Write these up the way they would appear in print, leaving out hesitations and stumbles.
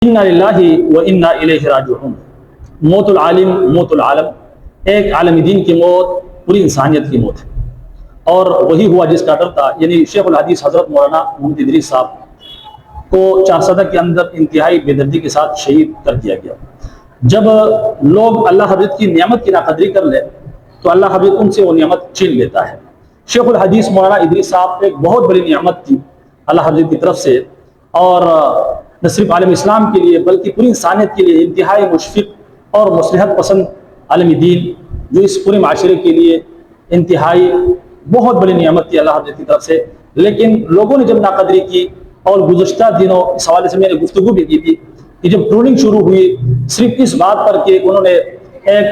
انا للہ و انا الیہ راجعون۔ موت العالم موت العالم، ایک عالم دین کی موت پوری انسانیت کی موت ہے، اور وہی ہوا جس کا ڈر تھا، یعنی شیخ الحدیث حضرت مولانا محمد ادریس صاحب کو 4 صدق کے اندر انتہائی بے دردی کے ساتھ شہید کر دیا گیا۔ جب لوگ اللہ حضرت کی نعمت کی ناقدری کر لے تو اللہ حضرت ان سے وہ نعمت چھین لیتا ہے۔ شیخ الحدیث مولانا ادریس صاحب ایک بہت بڑی نعمت تھی اللہ حضرت کی طرف سے، اور نہ صرف عالم اسلام کے لیے بلکہ پوری انسانیت کے لیے انتہائی مشفق اور مصلحت پسند عالم دین، جو اس پورے معاشرے کے لیے انتہائی بہت بڑی نعمت تھی اللہ حضرت کی طرف سے۔ لیکن لوگوں نے جب ناقدری کی، اور گزشتہ دنوں اس حوالے سے میں نے گفتگو بھی کی تھی کہ جب ٹرولنگ شروع ہوئی صرف اس بات پر کہ انہوں نے ایک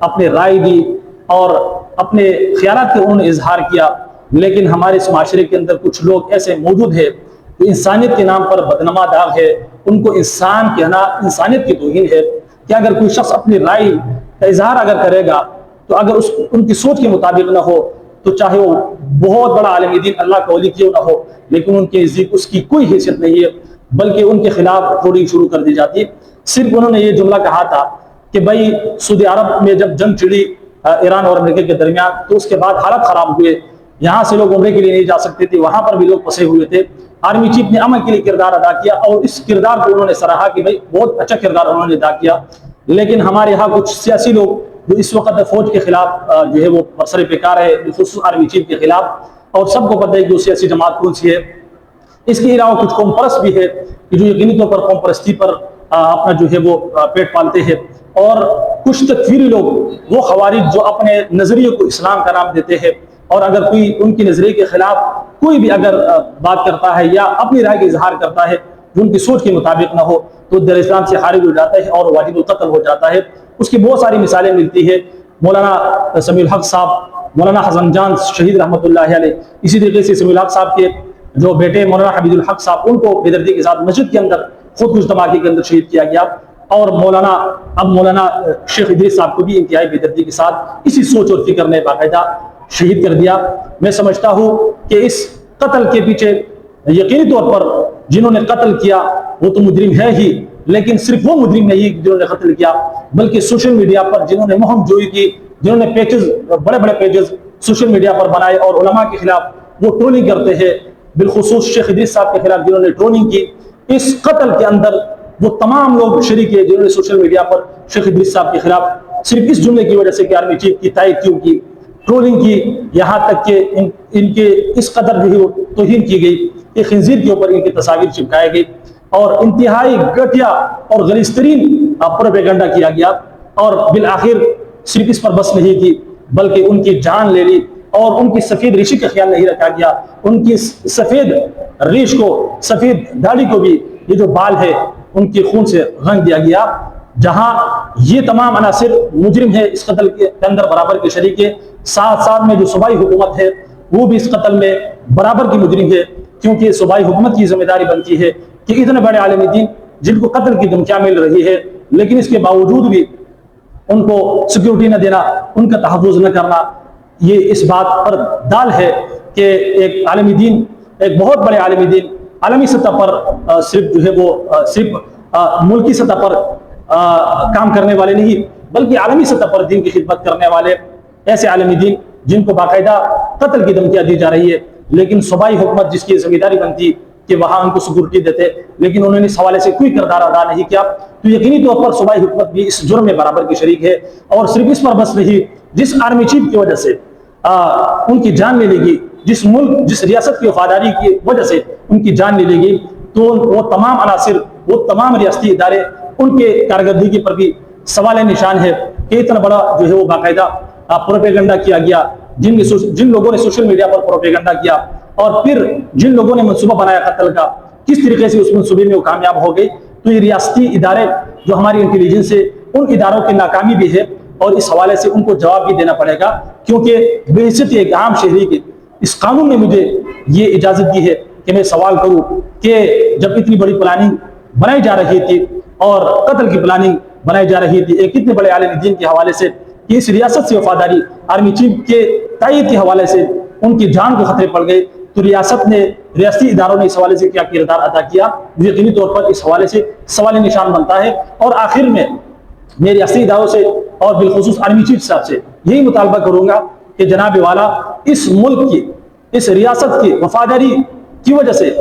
اپنے رائے دی اور اپنے خیالات کے انہوں نے اظہار کیا، لیکن ہمارے اس معاشرے کے اندر کچھ لوگ ایسے موجود ہیں جو انسانیت کے نام پر بدنما داغ ہے، ان کو انسان کہنا انسانیت کی توہین ہے کہ اگر کوئی شخص اپنی رائے کا اظہار اگر کرے گا تو اگر ان کی سوچ کے مطابق نہ ہو تو چاہے وہ بہت بڑا عالم دین اللہ کا ولی کیوں نہ ہو، لیکن ان کے نزدیک اس کی کوئی حیثیت نہیں ہے، بلکہ ان کے خلاف ٹرولنگ شروع کر دی جاتی ہے۔ صرف انہوں نے یہ جملہ کہا تھا کہ بھائی سعودی عرب میں جب جنگ چھڑی ایران اور امریکہ کے درمیان تو اس کے بعد حالات خراب ہوئے، یہاں سے لوگ عمرے کے لیے نہیں جا سکتے تھے، وہاں پر بھی لوگ پھنسے ہوئے تھے۔ آرمی چیف نے امن کے لیے کردار ادا کیا، اور اس کردار کو انہوں نے سراہا کہ بھائی بہت اچھا کردار انہوں نے ادا کیا۔ لیکن ہمارے یہاں کچھ سیاسی لوگ جو اس وقت فوج کے خلاف جو ہے وہ سر پیکار ہے، خصوص آرمی چیف کے خلاف، اور سب کو پتہ ہے کہ وہ سیاسی جماعت کون سی ہے۔ اس کے علاوہ کچھ قوم پرست بھی ہے کہ جو یقینی طور پر قوم پرستی پر اپنا جو ہے وہ پیٹ پالتے ہیں، اور کچھ تکفیری لوگ، وہ خوارج جو اپنے نظریے کو اسلام کا نام دیتے ہیں، اور اگر کوئی ان کی نظریے کے خلاف کوئی بھی اگر بات کرتا ہے یا اپنی رائے کا اظہار کرتا ہے جو ان کی سوچ کے مطابق نہ ہو تو در اسلام سے خارج ہو جاتا ہے اور واجب القتل ہو جاتا ہے۔ اس کی بہت ساری مثالیں ملتی ہے۔ مولانا سمیع الحق صاحب، مولانا حسن جان شہید رحمۃ اللہ علیہ، اسی طریقے سے سمیع الحق صاحب کے جو بیٹے مولانا حمید الحق صاحب، ان کو بے دردی کے ساتھ مسجد کے اندر خود کش دھماکے کے اندر شہید کیا گیا، اور مولانا شیخ ادریس صاحب کو بھی انتہائی بے دردی کے ساتھ اسی سوچ اور فکر نے باقاعدہ شہید کر دیا۔ میں سمجھتا ہوں کہ اس قتل کے پیچھے یقینی طور پر جنہوں نے قتل کیا وہ تو مجرم ہے ہی، لیکن صرف وہ مجرم نہیں جنہوں نے قتل کیا، بلکہ سوشل میڈیا پر جنہوں نے مہم جوئی کی، جنہوں نے پیجز، بڑے بڑے پیجز سوشل میڈیا پر بنائے اور علماء کے خلاف وہ ٹرولنگ کرتے ہیں، بالخصوص شیخ ادریس صاحب کے خلاف جنہوں نے ٹرولنگ کی۔ اس قتل کے اندر وہ تمام لوگ شریک ہیں جنہوں نے سوشل میڈیا پر شیخ ادریس صاحب کے خلاف صرف اس جملے کی وجہ سے کہ آرمی چیف کی تائید کیوں کی، ٹرولنگ کی، یہاں تک کہ ان کے اس قدر جو ہے توہین کی گئی کہ خنزیر کے اوپر ان کی تصاویر چپکائے گئی، اور انتہائی گھٹیا اور غلیظ ترین پروپیگنڈا کیا گیا، اور بالآخر صرف اس پر بس نہیں کی بلکہ ان کی جان لے لی، اور ان کی سفید ریشی کا خیال نہیں رکھا گیا، ان کی سفید ریش کو، سفید داڑھی کو بھی، یہ جو بال ہے ان کے خون سے رنگ دیا گیا۔ جہاں یہ تمام عناصر مجرم ہے اس قتل کے اندر برابر کے شریک ہے، ساتھ ساتھ میں جو صوبائی حکومت ہے وہ بھی اس قتل میں برابر کی مجرم ہے، کیونکہ صوبائی حکومت کی ذمہ داری بنتی ہے کہ اتنے بڑے عالم دین جن کو قتل کی دھمکیاں مل رہی ہے لیکن اس کے باوجود بھی ان کو سیکیورٹی نہ دینا، ان کا تحفظ نہ کرنا، یہ اس بات پر دال ہے کہ ایک عالم دین، ایک بہت بڑے عالم دین عالمی سطح پر صرف جو ہے وہ صرف ملکی سطح پر کام کرنے والے نہیں بلکہ عالمی سطح پر دین کی خدمت کرنے والے ایسے عالم دین جن کو باقاعدہ قتل کی دھمکیاں دی جا رہی ہے، لیکن صوبائی حکومت جس کی ذمہ داری بنتی کہ وہاں ان کو سیکورٹی دیتے، لیکن انہوں نے اس حوالے سے کوئی کردار ادا نہیں کیا، تو یقینی طور پر صوبائی حکومت بھی اس جرم میں برابر کی شریک ہے۔ اور صرف اس پر بس نہیں، جس آرمی چیف کی وجہ سے ان کی جان لے لی گئی، جس ملک جس ریاست کی وفاداری کی وجہ سے ان کی جان لے لی گئی، تو وہ تمام عناصر، وہ تمام ریاستی ادارے، ان کے کارکردگی پر بھی سوال نشان ہے کہ اتنا بڑا جو ہے وہ باقاعدہ پروپیگنڈا کیا گیا، جن لوگوں نے سوشل میڈیا پر پروپیگنڈا کیا، اور پھر جن لوگوں نے منصوبہ بنایا قتل کا، کس طریقے سے اس منصوبے میں وہ کامیاب ہو گئی۔ تو یہ ریاستی ادارے جو ہماری انٹیلیجنس ہے، ان اداروں کی ناکامی بھی ہے، اور اس حوالے سے ان کو جواب بھی دینا پڑے گا، کیونکہ بحیثیت ایک عام شہری کے اس قانون نے مجھے یہ اجازت دی ہے کہ میں سوال کروں کہ جب اتنی بڑی پلاننگ بنائی جا رہی تھی اور قتل کی پلاننگ بنائی جا رہی تھی ایک کتنے بڑے عالم دین کے حوالے سے، کہ اس ریاست سے وفاداری آرمی چیف کے تائید کے حوالے سے ان کی جان کو خطرے پڑ گئے، تو ریاست نے، ریاستی اداروں نے اس حوالے سے کیا کردار ادا کیا، یقینی طور پر اس حوالے سے سوال نشان بنتا ہے۔ اور آخر میں میں ریاستی اداروں سے اور بالخصوص آرمی چیف صاحب سے یہی مطالبہ کروں گا کہ جناب والا، اس ملک کی، اس ریاست کی وفاداری کی وجہ سے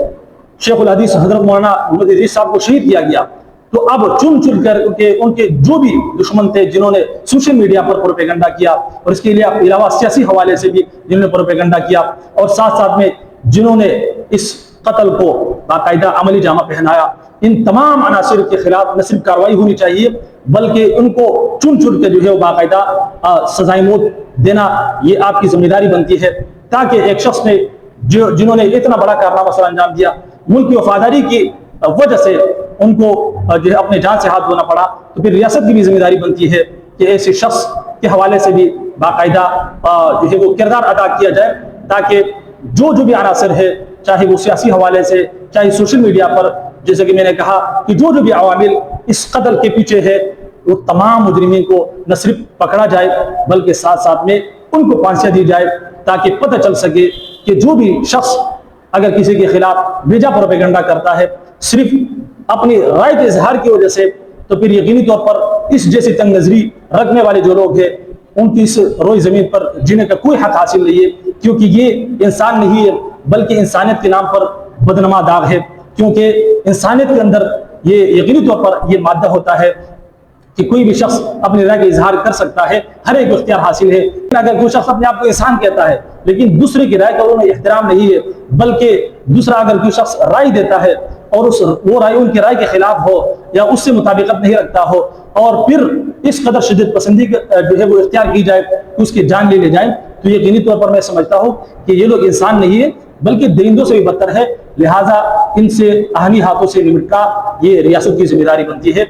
شیخ الحدیث حضرت مولانا محمد ادریس صاحب کو شہید کیا گیا، تو اب چن چن کر ان کے جو بھی دشمن تھے جنہوں نے سوشل میڈیا پر پروپیگنڈا کیا، اور اس کے علاوہ سیاسی حوالے سے بھی جنہوں نے پروپیگنڈا کیا، اور ساتھ ساتھ میں جنہوں نے اس قتل کو باقاعدہ عملی جامہ پہنایا، ان تمام عناصر کے خلاف نہ صرف کارروائی ہونی چاہیے بلکہ ان کو چن چن کے جو ہے وہ باقاعدہ سزائے موت دینا یہ آپ کی ذمہ داری بنتی ہے، تاکہ ایک شخص نے جنہوں نے اتنا بڑا کارنامہ سر انجام دیا، ملک کی وفاداری کی وجہ سے ان کو جو ہے اپنے جان سے ہاتھ دھونا پڑا، تو پھر ریاست کی بھی ذمہ داری بنتی ہے کہ ایسے شخص کے حوالے سے بھی باقاعدہ جو ہے وہ کردار ادا کیا جائے، تاکہ جو بھی عناصر ہے، چاہے وہ سیاسی حوالے سے، چاہے سوشل میڈیا پر، جیسے کہ میں نے کہا کہ جو بھی عوامل اس قتل کے پیچھے ہے، وہ تمام مجرمین کو نہ صرف پکڑا جائے بلکہ ساتھ ساتھ میں ان کو پھانسیاں دی جائے، تاکہ پتہ چل سکے کہ جو بھی شخص اگر کسی کے خلاف بیجا پروپیگنڈا کرتا ہے صرف اپنی رائے کے اظہار کی وجہ سے، تو پھر یقینی طور پر اس جیسی تنگ نظری رکھنے والے جو لوگ ہیں ان کی اس روئی زمین پر جینے کا کوئی حق حاصل نہیں ہے، کیونکہ یہ انسان نہیں ہے بلکہ انسانیت کے نام پر بدنما داغ ہے، کیونکہ انسانیت کے اندر یہ یقینی طور پر یہ مادہ ہوتا ہے کہ کوئی بھی شخص اپنی رائے کا اظہار کر سکتا ہے، ہر ایک اختیار حاصل ہے۔ اگر کوئی شخص اپنے آپ کو انسان کہتا ہے لیکن دوسرے کی رائے کا انہیں احترام نہیں ہے، بلکہ دوسرا اگر کوئی شخص رائے دیتا ہے اور وہ رائے ان کی رائے کے خلاف ہو یا اس سے مطابقت نہیں رکھتا ہو، اور پھر اس قدر شدت پسندی جو ہے وہ اختیار کی جائے کہ اس کی جان لے جائیں، تو یقینی طور پر میں سمجھتا ہوں کہ یہ لوگ انسان نہیں ہے بلکہ درندوں سے بھی بدتر ہے، لہٰذا ان سے آہنی ہاتھوں سے نمٹنا یہ ریاست کی ذمہ داری بنتی ہے۔